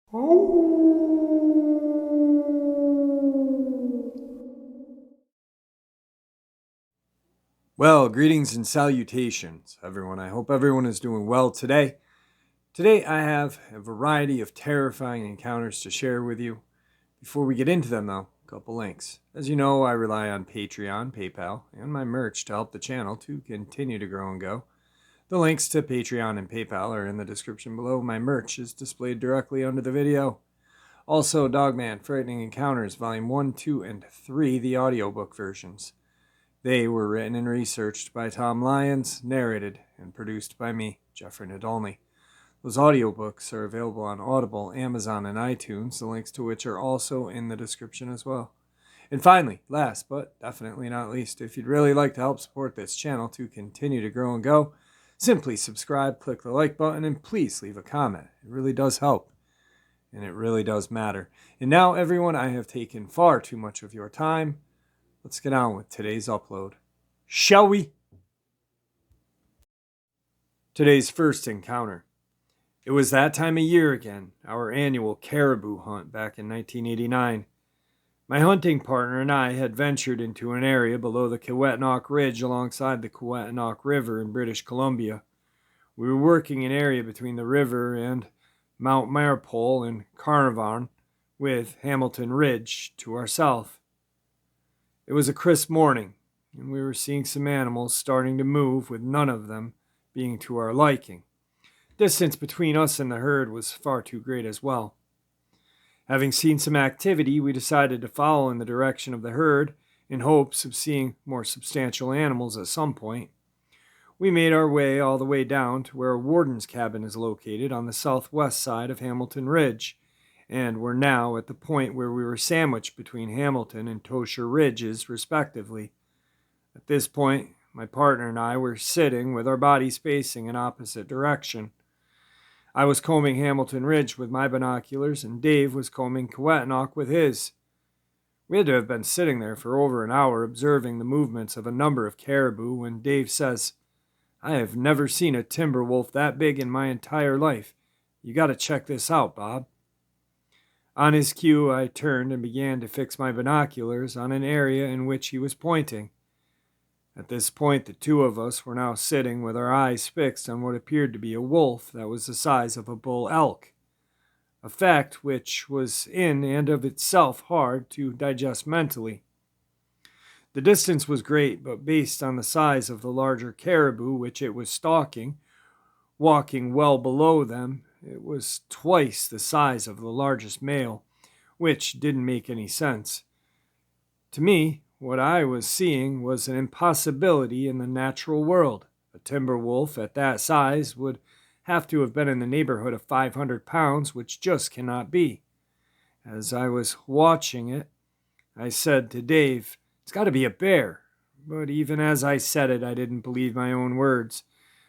Well, greetings and salutations, everyone. I hope everyone is doing well today. Today, I have a variety of terrifying encounters to share with you. Before we get into them, though, a couple links. As you know, I rely on Patreon, PayPal, and my merch to help the channel to continue to grow and go. The links to Patreon and PayPal are in the description below. My merch is displayed directly under the video. Also, Dogman, Frightening Encounters, Volume 1, 2, and 3, the audiobook versions. They were written and researched by Tom Lyons, narrated and produced by me, Jeffrey Nadolny. Those audiobooks are available on Audible, Amazon, and iTunes, the links to which are also in the description as well. And finally, last but definitely not least, if you'd really like to help support this channel to continue to grow and go, simply subscribe, click the like button, and please leave a comment. It really does help, and it really does matter. And now, everyone, I have taken far too much of your time. Let's get on with today's upload, shall we? Today's first encounter. It was that time of year again, our annual caribou hunt back in 1989. My hunting partner and I had ventured into an area below the Kewetinock Ridge alongside the Kewetinock River in British Columbia. We were working an area between the river and Mount Maypole in Carnarvon, with Hamilton Ridge to our south. It was a crisp morning, and we were seeing some animals starting to move, with none of them being to our liking. Distance between us and the herd was far too great as well. Having seen some activity, we decided to follow in the direction of the herd in hopes of seeing more substantial animals at some point. We made our way all the way down to where a warden's cabin is located on the southwest side of Hamilton Ridge, and were now at the point where we were sandwiched between Hamilton and Tosher Ridges, respectively. At this point, my partner and I were sitting with our bodies facing in opposite direction. I was combing Hamilton Ridge with my binoculars, and Dave was combing Kewetinock with his. We had to have been sitting there for over an hour observing the movements of a number of caribou when Dave says, "I have never seen a timber wolf that big in my entire life. You got to check this out, Bob." On his cue, I turned and began to fix my binoculars on an area in which he was pointing. At this point, the two of us were now sitting with our eyes fixed on what appeared to be a wolf that was the size of a bull elk, a fact which was in and of itself hard to digest mentally. The distance was great, but based on the size of the larger caribou which it was stalking, walking well below them, it was twice the size of the largest male, which didn't make any sense. To me, what I was seeing was an impossibility in the natural world. A timber wolf at that size would have to have been in the neighborhood of 500 pounds, which just cannot be. As I was watching it, I said to Dave, "It's got to be a bear." But even as I said it, I didn't believe my own words.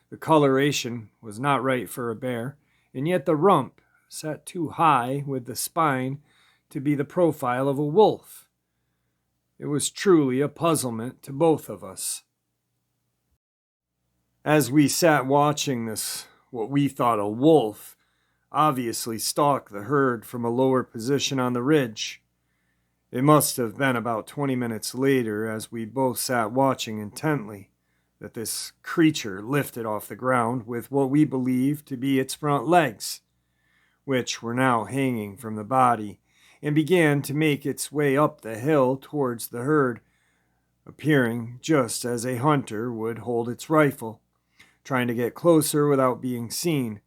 The coloration was not right for a bear, and yet the rump sat too high with the spine to be the profile of a wolf. It was truly a puzzlement to both of us. As we sat watching this, what we thought a wolf obviously stalked the herd from a lower position on the ridge. It must have been about 20 minutes later, as we both sat watching intently, that this creature lifted off the ground with what we believed to be its front legs, which were now hanging from the body, and began to make its way up the hill towards the herd, appearing just as a hunter would hold its rifle, trying to get closer without being seen.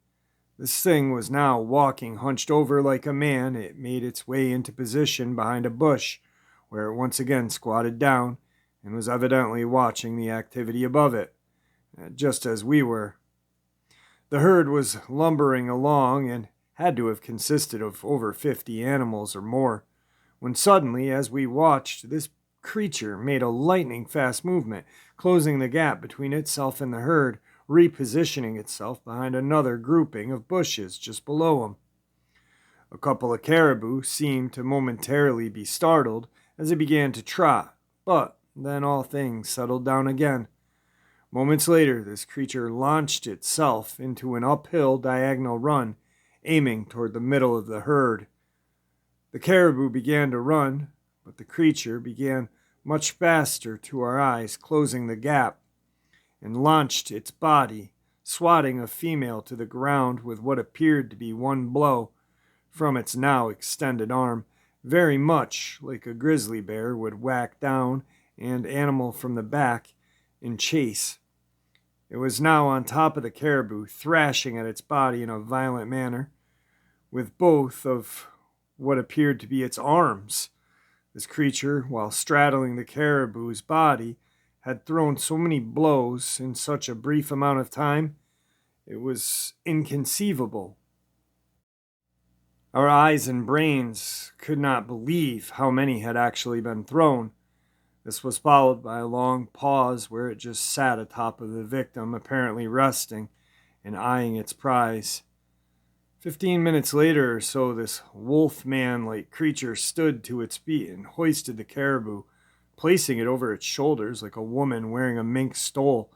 This thing was now walking hunched over like a man. It made its way into position behind a bush, where it once again squatted down, and was evidently watching the activity above it, just as we were. The herd was lumbering along and had to have consisted of over 50 animals or more, when suddenly, as we watched, this creature made a lightning-fast movement, closing the gap between itself and the herd, repositioning itself behind another grouping of bushes just below him. A couple of caribou seemed to momentarily be startled as it began to trot, but then all things settled down again. Moments later, this creature launched itself into an uphill diagonal run, aiming toward the middle of the herd. The caribou began to run, but the creature began much faster to our eyes, closing the gap, and launched its body, swatting a female to the ground with what appeared to be one blow from its now extended arm, very much like a grizzly bear would whack down an animal from the back in chase. It was now on top of the caribou, thrashing at its body in a violent manner, with both of what appeared to be its arms. This creature, while straddling the caribou's body, had thrown so many blows in such a brief amount of time, it was inconceivable. Our eyes and brains could not believe how many had actually been thrown. This was followed by a long pause where it just sat atop of the victim, apparently resting and eyeing its prize. 15 minutes later or so, this wolf-man-like creature stood to its feet and hoisted the caribou, placing it over its shoulders like a woman wearing a mink stole,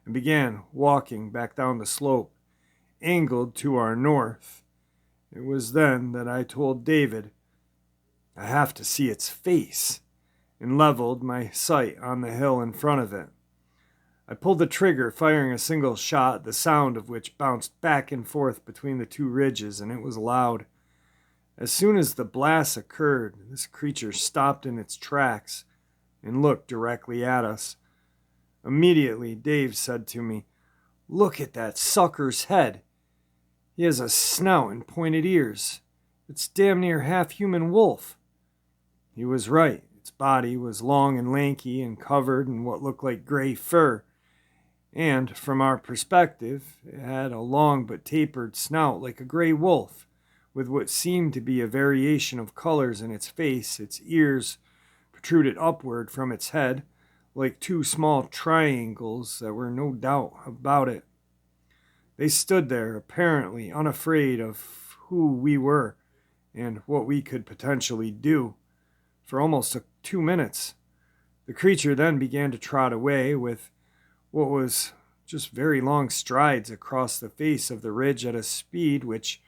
and began walking back down the slope, angled to our north. It was then that I told David, "I have to see its face," and leveled my sight on the hill in front of it. I pulled the trigger, firing a single shot, the sound of which bounced back and forth between the two ridges, and it was loud. As soon as the blast occurred, this creature stopped in its tracks and looked directly at us. Immediately, Dave said to me, "Look at that sucker's head. He has a snout and pointed ears. It's damn near half-human wolf." He was right. Its body was long and lanky and covered in what looked like gray fur. And, from our perspective, it had a long but tapered snout like a gray wolf, with what seemed to be a variation of colors in its face. Its ears protruded upward from its head, like two small triangles that were no doubt about it. They stood there, apparently unafraid of who we were and what we could potentially do, for almost 2 minutes. The creature then began to trot away with what was just very long strides across the face of the ridge at a speed which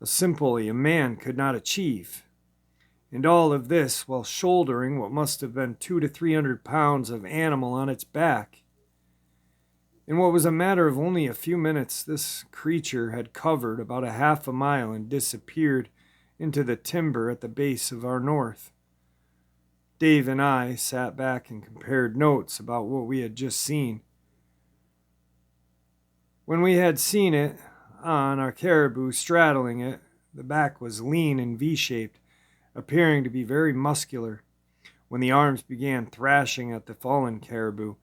simply a man could not achieve. And all of this while shouldering what must have been 200 to 300 pounds of animal on its back. In what was a matter of only a few minutes, this creature had covered about a half a mile and disappeared into the timber at the base of our north. Dave and I sat back and compared notes about what we had just seen. When we had seen it on our caribou straddling it, the back was lean and V-shaped, appearing to be very muscular. When the arms began thrashing at the fallen caribou,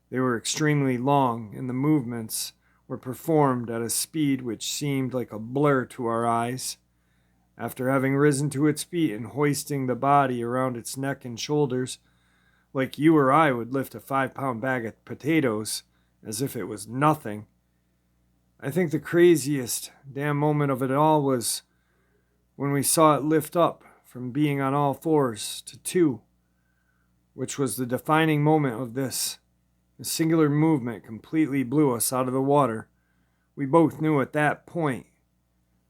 they were extremely long, and the movements were performed at a speed which seemed like a blur to our eyes. After having risen to its feet and hoisting the body around its neck and shoulders, like you or I would lift a 5-pound bag of potatoes as if it was nothing, I think the craziest damn moment of it all was when we saw it lift up from being on all fours to 2, which was the defining moment of this. The singular movement completely blew us out of the water. We both knew at that point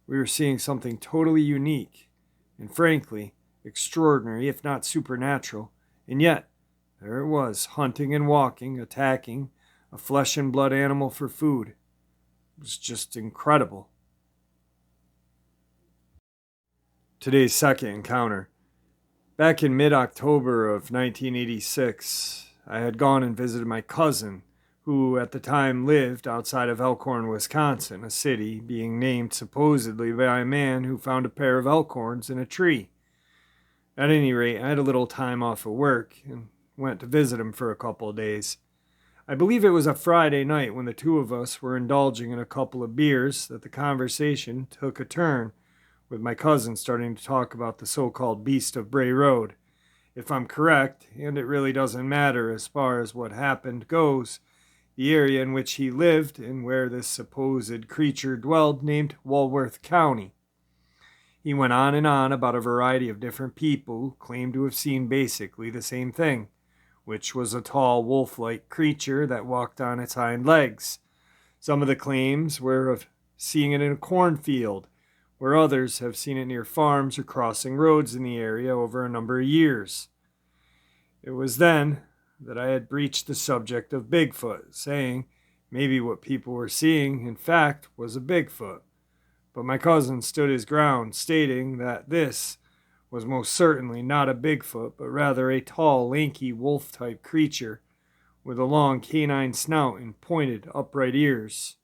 we were seeing something totally unique and, frankly, extraordinary, if not supernatural. And yet, there it was, hunting and walking, attacking a flesh and blood animal for food. It was just incredible. Today's second encounter. Back in mid-October of 1986, I had gone and visited my cousin, who at the time lived outside of Elkhorn, Wisconsin, a city being named supposedly by a man who found a pair of elkhorns in a tree. At any rate, I had a little time off of work and went to visit him for a couple of days. I believe it was a Friday night when the two of us were indulging in a couple of beers that the conversation took a turn, with my cousin starting to talk about the so-called Beast of Bray Road. If I'm correct, and it really doesn't matter as far as what happened goes, the area in which he lived and where this supposed creature dwelled named Walworth County. He went on and on about a variety of different people who claimed to have seen basically the same thing, which was a tall wolf-like creature that walked on its hind legs. Some of the claims were of seeing it in a cornfield, where others have seen it near farms or crossing roads in the area over a number of years. It was then that I had breached the subject of Bigfoot, saying maybe what people were seeing, in fact, was a Bigfoot. But my cousin stood his ground, stating that this was most certainly not a Bigfoot, but rather a tall, lanky, wolf-type creature with a long canine snout and pointed, upright ears.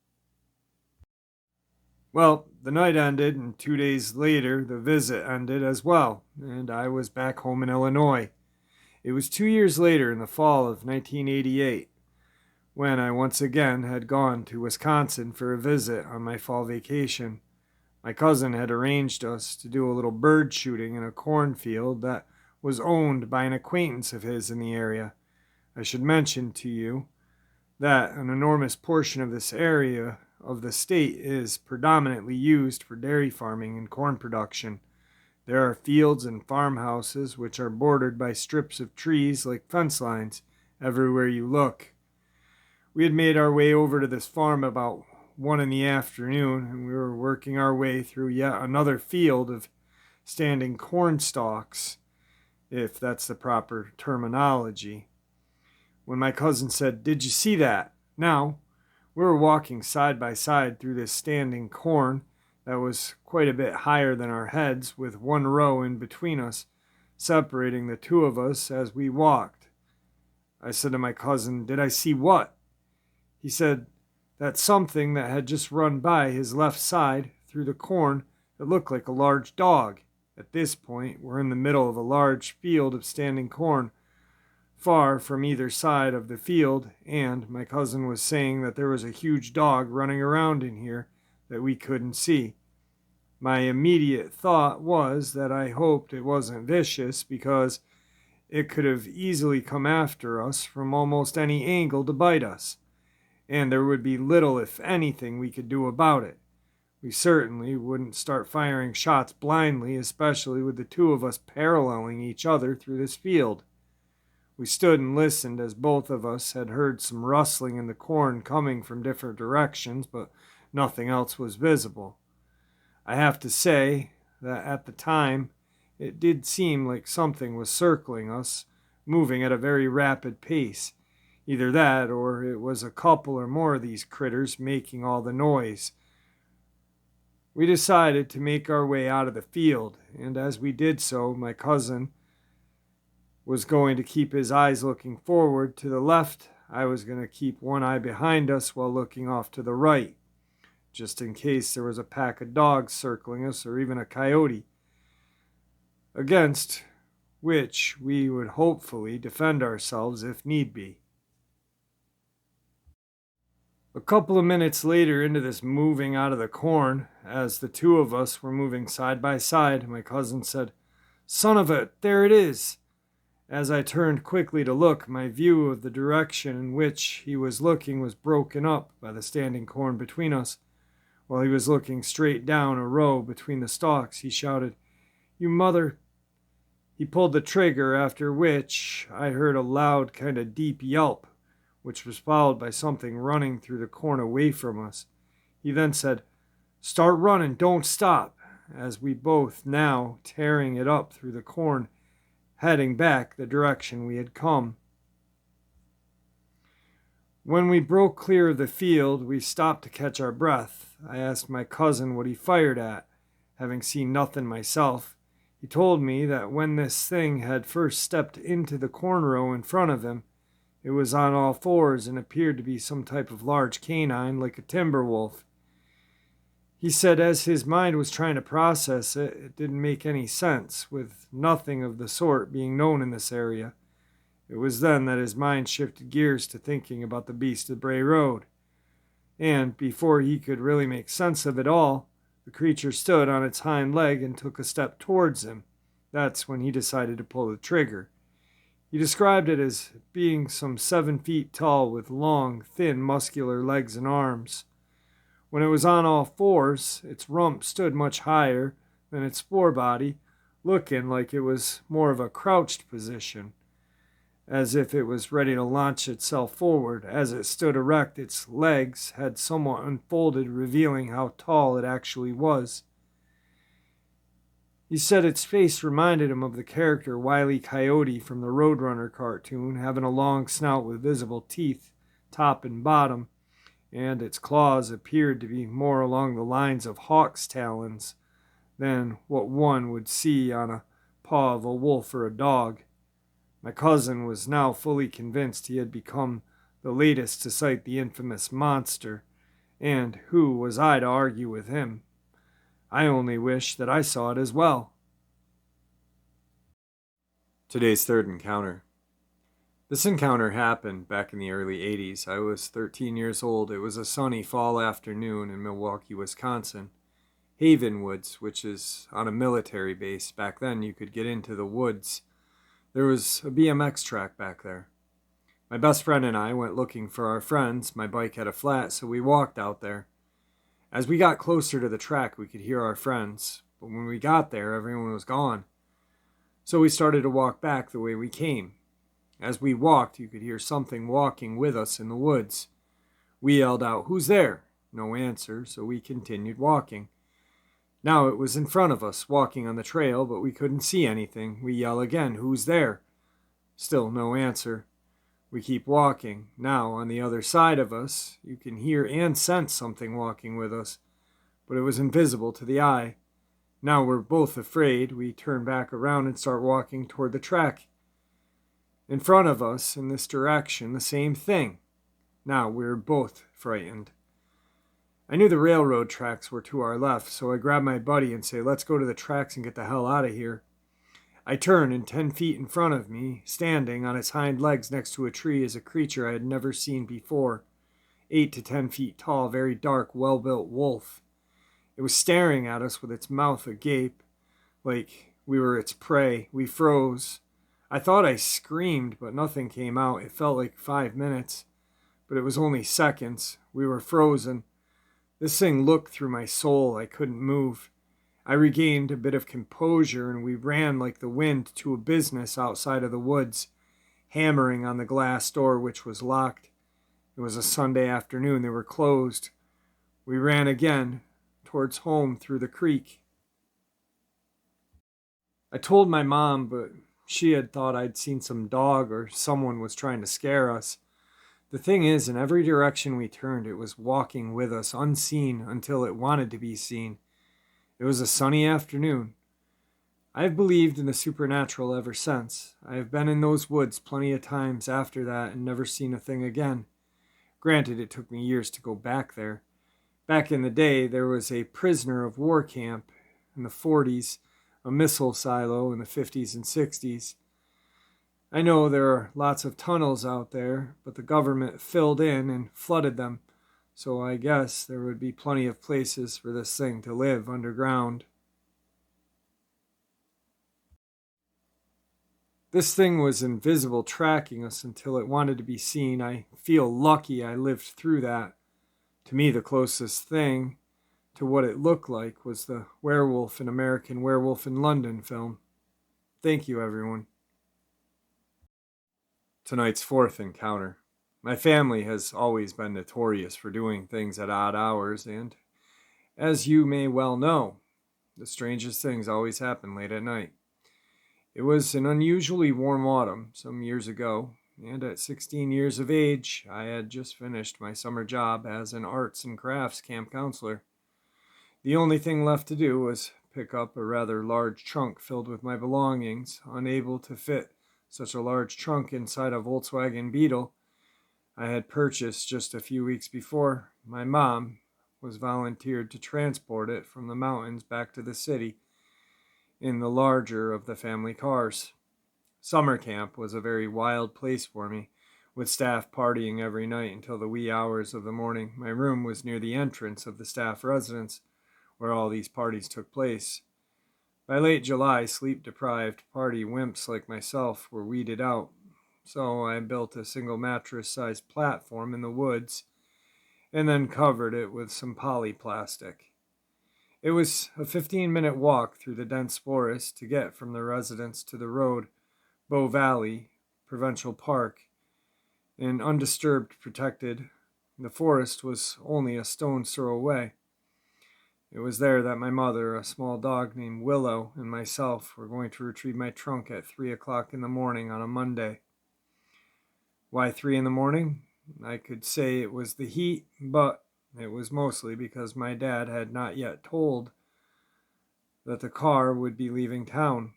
Well, the night ended, and 2 days later the visit ended as well, and I was back home in Illinois. It was 2 years later, in the fall of 1988, when I once again had gone to Wisconsin for a visit on my fall vacation. My cousin had arranged us to do a little bird shooting in a cornfield that was owned by an acquaintance of his in the area. I should mention to you that an enormous portion of this area of the state is predominantly used for dairy farming and corn production. There are fields and farmhouses which are bordered by strips of trees like fence lines everywhere you look. We had made our way over to this farm about 1 in the afternoon, and we were working our way through yet another field of standing corn stalks, if that's the proper terminology, when my cousin said, "Did you see that?" Now, we were walking side by side through this standing corn that was quite a bit higher than our heads, with one row in between us, separating the two of us as we walked. I said to my cousin, "Did I see what?" He said that something that had just run by his left side through the corn that looked like a large dog. At this point, we're in the middle of a large field of standing corn, far from either side of the field, and my cousin was saying that there was a huge dog running around in here that we couldn't see. My immediate thought was that I hoped it wasn't vicious, because it could have easily come after us from almost any angle to bite us, and there would be little, if anything, we could do about it. We certainly wouldn't start firing shots blindly, especially with the two of us paralleling each other through this field. We stood and listened, as both of us had heard some rustling in the corn coming from different directions, but nothing else was visible. I have to say that at the time, it did seem like something was circling us, moving at a very rapid pace. Either that, or it was a couple or more of these critters making all the noise. We decided to make our way out of the field, and as we did so, my cousin was going to keep his eyes looking forward to the left. I was going to keep one eye behind us while looking off to the right, just in case there was a pack of dogs circling us, or even a coyote, against which we would hopefully defend ourselves if need be. A couple of minutes later, into this moving out of the corn, as the two of us were moving side by side, my cousin said, "Son of a, there it is!" As I turned quickly to look, my view of the direction in which he was looking was broken up by the standing corn between us. While he was looking straight down a row between the stalks, he shouted, "You mother!" He pulled the trigger, after which I heard a loud kind of deep yelp, which was followed by something running through the corn away from us. He then said, "Start running, don't stop," as we both now tearing it up through the corn, heading back the direction we had come. When we broke clear of the field, we stopped to catch our breath. I asked my cousin what he fired at, having seen nothing myself. He told me that when this thing had first stepped into the corn row in front of him, it was on all fours and appeared to be some type of large canine, like a timber wolf. He said as his mind was trying to process it, it didn't make any sense, with nothing of the sort being known in this area. It was then that his mind shifted gears to thinking about the beast of Bray Road. And before he could really make sense of it all, the creature stood on its hind leg and took a step towards him. That's when he decided to pull the trigger. He described it as being some 7 feet tall, with long, thin, muscular legs and arms. When it was on all fours, its rump stood much higher than its forebody, looking like it was more of a crouched position, as if it was ready to launch itself forward. As it stood erect, its legs had somewhat unfolded, revealing how tall it actually was. He said its face reminded him of the character Wile E. Coyote from the Roadrunner cartoon, having a long snout with visible teeth, top and bottom, and its claws appeared to be more along the lines of hawk's talons than what one would see on a paw of a wolf or a dog. My cousin was now fully convinced he had become the latest to sight the infamous monster, and who was I to argue with him? I only wish that I saw it as well. Today's third encounter. This encounter happened back in the early 80s. I was 13 years old. It was a sunny fall afternoon in Milwaukee, Wisconsin. Haven Woods, which is on a military base. Back then, you could get into the woods. There was a BMX track back there. My best friend and I went looking for our friends. My bike had a flat, so we walked out there. As we got closer to the track, we could hear our friends, but when we got there, everyone was gone. So we started to walk back the way we came. As we walked, you could hear something walking with us in the woods. We yelled out, "Who's there?" No answer, so we continued walking. Now it was in front of us, walking on the trail, but we couldn't see anything. We yell again, "Who's there?" Still no answer. We keep walking. Now on the other side of us, you can hear and sense something walking with us, but it was invisible to the eye. Now we're both afraid. We turn back around and start walking toward the track. In front of us, in this direction, the same thing. Now we're both frightened. I knew the railroad tracks were to our left, so I grabbed my buddy and say, "Let's go to the tracks and get the hell out of here." I turn, and 10 feet in front of me, standing on its hind legs next to a tree, is a creature I had never seen before. 8 to 10 feet tall, very dark, well-built wolf. It was staring at us with its mouth agape, like we were its prey. We froze. I thought I screamed, but nothing came out. It felt like 5 minutes, but it was only seconds. We were frozen. This thing looked through my soul. I couldn't move. I regained a bit of composure, and we ran like the wind to a business outside of the woods, hammering on the glass door, which was locked. It was a Sunday afternoon. They were closed. We ran again, towards home through the creek. I told my mom, but she had thought I'd seen some dog or someone was trying to scare us. The thing is, in every direction we turned, it was walking with us, unseen until it wanted to be seen. It was a sunny afternoon. I have believed in the supernatural ever since. I have been in those woods plenty of times after that and never seen a thing again. Granted, it took me years to go back there. Back in the day, there was a prisoner of war camp in the 40s, a missile silo in the 50s and 60s. I know there are lots of tunnels out there, but the government filled in and flooded them, so I guess there would be plenty of places for this thing to live underground. This thing was invisible, tracking us until it wanted to be seen. I feel lucky I lived through that. To me, the closest thing to what it looked like was the werewolf in American Werewolf in London film. Thank you, everyone. Tonight's fourth encounter. My family has always been notorious for doing things at odd hours, and, as you may well know, the strangest things always happen late at night. It was an unusually warm autumn some years ago, and at 16 years of age, I had just finished my summer job as an arts and crafts camp counselor. The only thing left to do was pick up a rather large trunk filled with my belongings. Unable to fit such a large trunk inside a Volkswagen Beetle I had purchased just a few weeks before, my mom was volunteered to transport it from the mountains back to the city in the larger of the family cars. Summer camp was a very wild place for me, with staff partying every night until the wee hours of the morning. My room was near the entrance of the staff residence, where all these parties took place. By late July, sleep-deprived party wimps like myself were weeded out, so I built a single mattress-sized platform in the woods and then covered it with some polyplastic. It was a 15-minute walk through the dense forest to get from the residence to the road, Bow Valley, Provincial Park, and undisturbed, protected. The forest was only a stone's throw away. It was there that my mother, a small dog named Willow, and myself were going to retrieve my trunk at 3 o'clock in the morning on a Monday. Why 3 in the morning? I could say it was the heat, but it was mostly because my dad had not yet told that the car would be leaving town.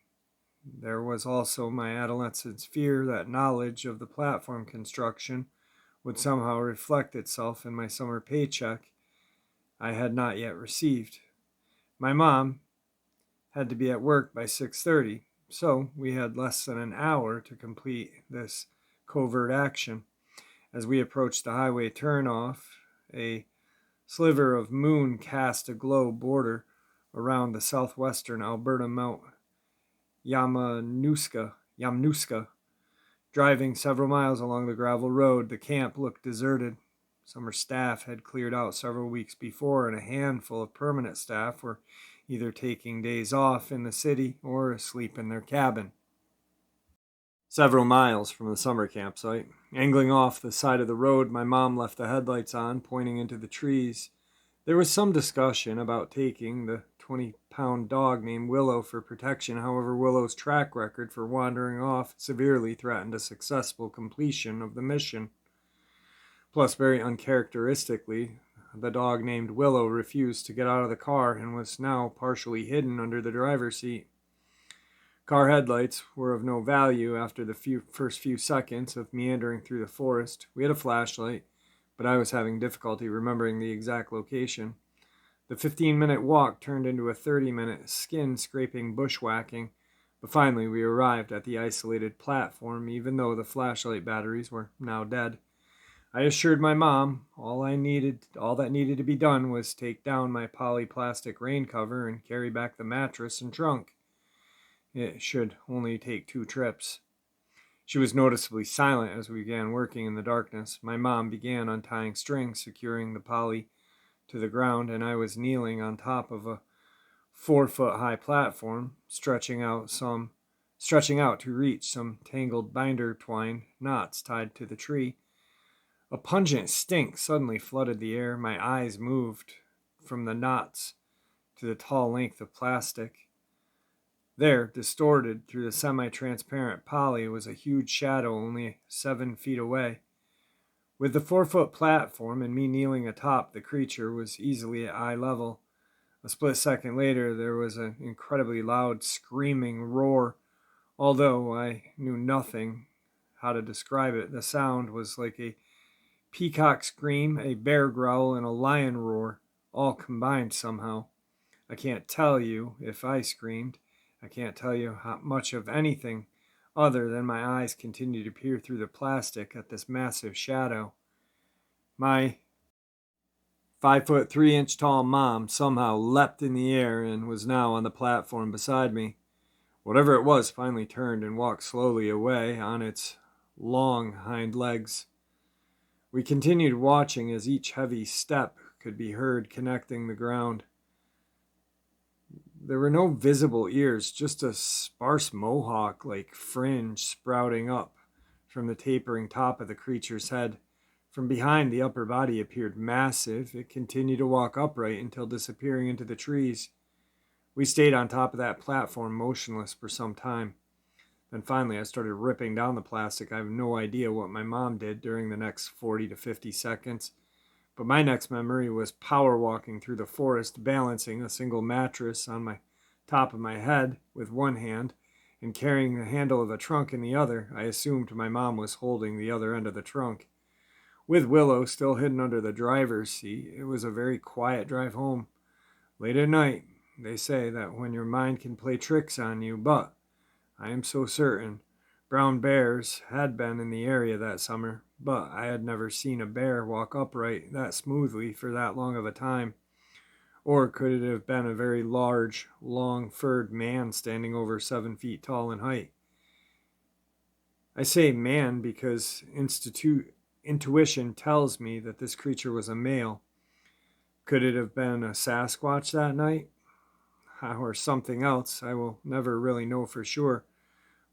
There was also my adolescent's fear that knowledge of the platform construction would somehow reflect itself in my summer paycheck I had not yet received. My mom had to be at work by 6:30, so we had less than an hour to complete this covert action. As we approached the highway turnoff, a sliver of moon cast a glow border around the southwestern Alberta Mount Yamnuska. Driving several miles along the gravel road, the camp looked deserted. Summer staff had cleared out several weeks before, and a handful of permanent staff were either taking days off in the city or asleep in their cabin. Several miles from the summer campsite, angling off the side of the road, my mom left the headlights on, pointing into the trees. There was some discussion about taking the 20-pound dog named Willow for protection. However, Willow's track record for wandering off severely threatened a successful completion of the mission. Plus, very uncharacteristically, the dog named Willow refused to get out of the car and was now partially hidden under the driver's seat. Car headlights were of no value after the first few seconds of meandering through the forest. We had a flashlight, but I was having difficulty remembering the exact location. The 15-minute walk turned into a 30-minute skin-scraping bushwhacking, but finally we arrived at the isolated platform, even though the flashlight batteries were now dead. I assured my mom all that needed to be done was take down my polyplastic rain cover and carry back the mattress and trunk. It should only take 2 trips. She was noticeably silent as we began working in the darkness. My mom began untying strings, securing the poly to the ground, and I was kneeling on top of a 4-foot-high platform, stretching out to reach some tangled binder twine knots tied to the tree. A pungent stink suddenly flooded the air. My eyes moved from the knots to the tall length of plastic. There, distorted through the semi-transparent poly, was a huge shadow only 7 feet away. With the 4-foot platform and me kneeling atop, the creature was easily at eye level. A split second later, there was an incredibly loud screaming roar. Although I knew nothing how to describe it, the sound was like a peacock scream, a bear growl, and a lion roar, all combined somehow. I can't tell you if I screamed. I can't tell you how much of anything other than my eyes continued to peer through the plastic at this massive shadow. My 5 foot 3 inch tall mom somehow leapt in the air and was now on the platform beside me. Whatever it was finally turned and walked slowly away on its long hind legs. We continued watching as each heavy step could be heard connecting the ground. There were no visible ears, just a sparse mohawk-like fringe sprouting up from the tapering top of the creature's head. From behind, the upper body appeared massive. It continued to walk upright until disappearing into the trees. We stayed on top of that platform, motionless for some time. Then finally, I started ripping down the plastic. I have no idea what my mom did during the next 40 to 50 seconds. But my next memory was power walking through the forest, balancing a single mattress on my top of my head with one hand and carrying the handle of the trunk in the other. I assumed my mom was holding the other end of the trunk. With Willow still hidden under the driver's seat, it was a very quiet drive home. Late at night, they say that when your mind can play tricks on you, but I am so certain brown bears had been in the area that summer, but I had never seen a bear walk upright that smoothly for that long of a time. Or could it have been a very large, long-furred man standing over 7 feet tall in height? I say man because intuition tells me that this creature was a male. Could it have been a Sasquatch that night? Or something else? I will never really know for sure.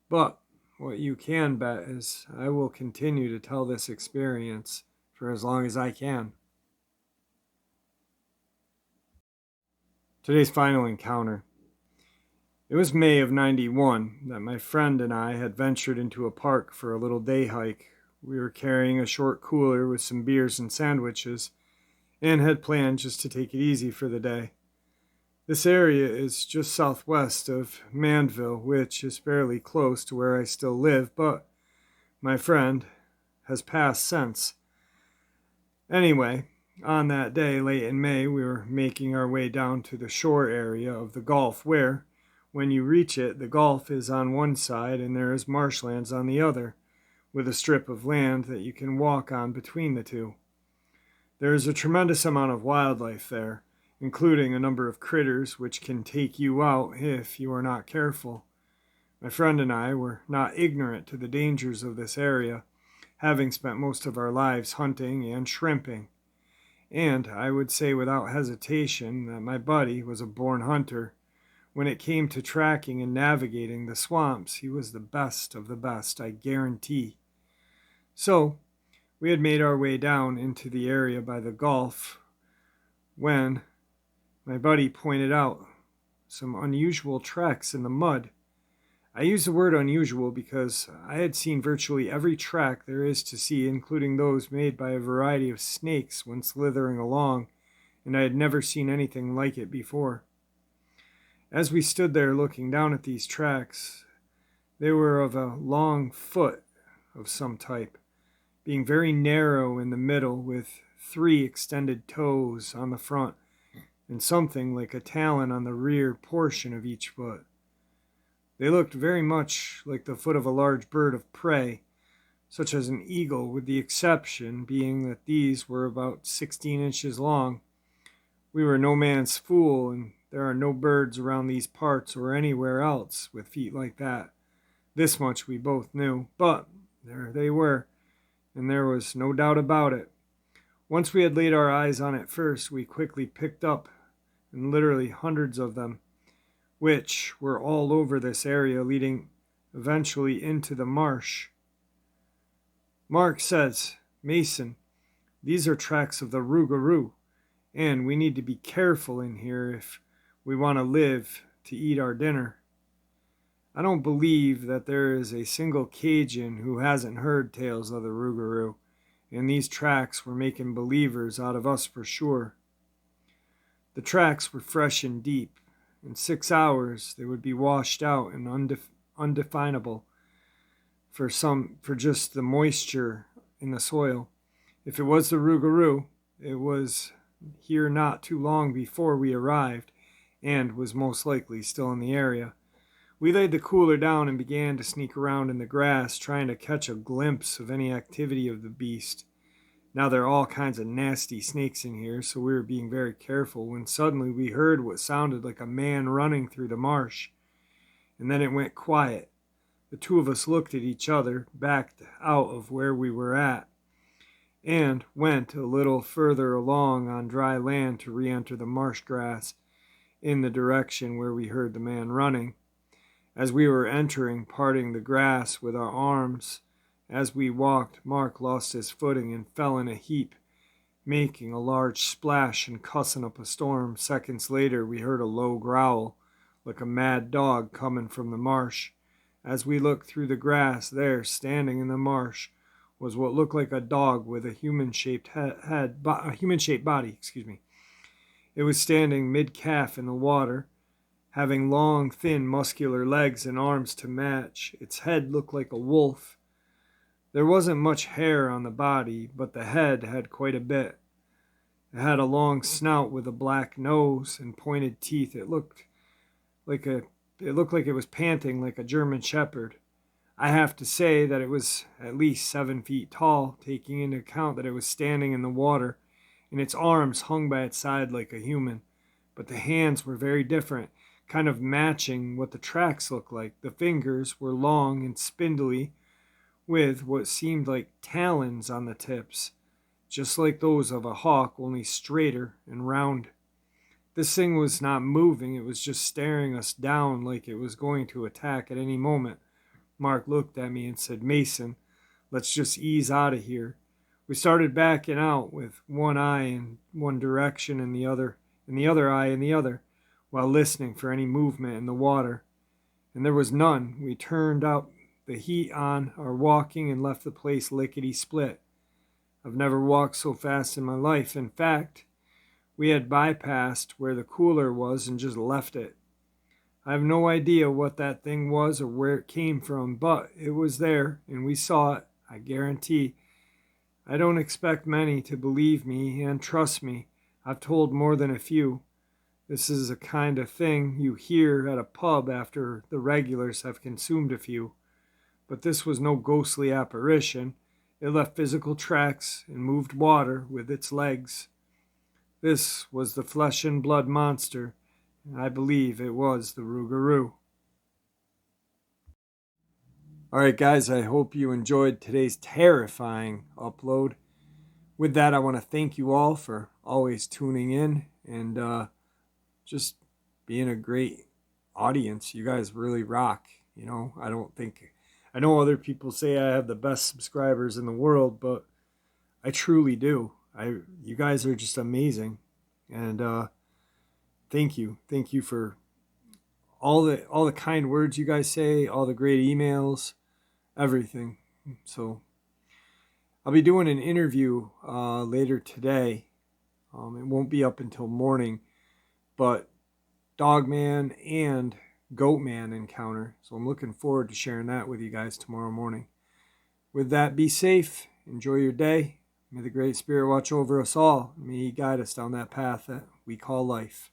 But what you can bet is I will continue to tell this experience for as long as I can. Today's final encounter. It was May of '91 that my friend and I had ventured into a park for a little day hike. We were carrying a short cooler with some beers and sandwiches and had planned just to take it easy for the day. This area is just southwest of Manville, which is fairly close to where I still live, but my friend has passed since. Anyway, on that day, late in May, we were making our way down to the shore area of the Gulf where, when you reach it, the Gulf is on one side and there is marshlands on the other, with a strip of land that you can walk on between the two. There is a tremendous amount of wildlife there, including a number of critters which can take you out if you are not careful. My friend and I were not ignorant to the dangers of this area, having spent most of our lives hunting and shrimping. And I would say without hesitation that my buddy was a born hunter. When it came to tracking and navigating the swamps, he was the best of the best, I guarantee. So, we had made our way down into the area by the Gulf when my buddy pointed out some unusual tracks in the mud. I use the word unusual because I had seen virtually every track there is to see, including those made by a variety of snakes when slithering along, and I had never seen anything like it before. As we stood there looking down at these tracks, they were of a long foot of some type, being very narrow in the middle with 3 extended toes on the front and something like a talon on the rear portion of each foot. They looked very much like the foot of a large bird of prey, such as an eagle, with the exception being that these were about 16 inches long. We were no man's fool, and there are no birds around these parts or anywhere else with feet like that. This much we both knew, but there they were, and there was no doubt about it. Once we had laid our eyes on it first, we quickly picked up, and literally hundreds of them, which were all over this area, leading eventually into the marsh. Mark says, "Mason, these are tracks of the rougarou, and we need to be careful in here if we want to live to eat our dinner." I don't believe that there is a single Cajun who hasn't heard tales of the rougarou, and these tracks were making believers out of us for sure. The tracks were fresh and deep. In 6 hours, they would be washed out and undefinable for just the moisture in the soil. If it was the rougarou, it was here not too long before we arrived, and was most likely still in the area. We laid the cooler down and began to sneak around in the grass, trying to catch a glimpse of any activity of the beast. Now there are all kinds of nasty snakes in here, so we were being very careful when suddenly we heard what sounded like a man running through the marsh. And then it went quiet. The two of us looked at each other, backed out of where we were at, and went a little further along on dry land to re-enter the marsh grass in the direction where we heard the man running. As we were entering, parting the grass with our arms, as we walked, Mark lost his footing and fell in a heap, making a large splash and cussing up a storm. Seconds later, we heard a low growl, like a mad dog coming from the marsh. As we looked through the grass, there, standing in the marsh, was what looked like a dog with a human-shaped body. It was standing mid-calf in the water, having long, thin, muscular legs and arms to match. Its head looked like a wolf. There wasn't much hair on the body, but the head had quite a bit. It had a long snout with a black nose and pointed teeth. It looked like it was panting like a German shepherd. I have to say that it was at least 7 feet tall, taking into account that it was standing in the water, and its arms hung by its side like a human. But the hands were very different, kind of matching what the tracks looked like. The fingers were long and spindly, with what seemed like talons on the tips, just like those of a hawk, only straighter and round. This thing was not moving, it was just staring us down like it was going to attack at any moment. Mark looked at me and said, "Mason, let's just ease out of here." We started backing out with one eye in one direction and the other eye in the other. while listening for any movement in the water, and there was none. We turned out the heat on our walking and left the place lickety-split. I've never walked so fast in my life. In fact, we had bypassed where the cooler was and just left it. I have no idea what that thing was or where it came from, but it was there and we saw it, I guarantee. I don't expect many to believe me and trust me. I've told more than a few. This is a kind of thing you hear at a pub after the regulars have consumed a few. But this was no ghostly apparition. It left physical tracks and moved water with its legs. This was the flesh and blood monster, and I believe it was the Rougarou. Alright guys, I hope you enjoyed today's terrifying upload. With that, I want to thank you all for always tuning in and just being a great audience. You guys really rock. I know other people say I have the best subscribers in the world, but I truly do. You guys are just amazing. And thank you. Thank you for all the kind words you guys say, all the great emails, everything. So I'll be doing an interview later today. It won't be up until morning, but Dogman and Goatman encounter. So I'm looking forward to sharing that with you guys tomorrow morning. With that, be safe. Enjoy your day. May the Great Spirit watch over us all. May He guide us down that path that we call life.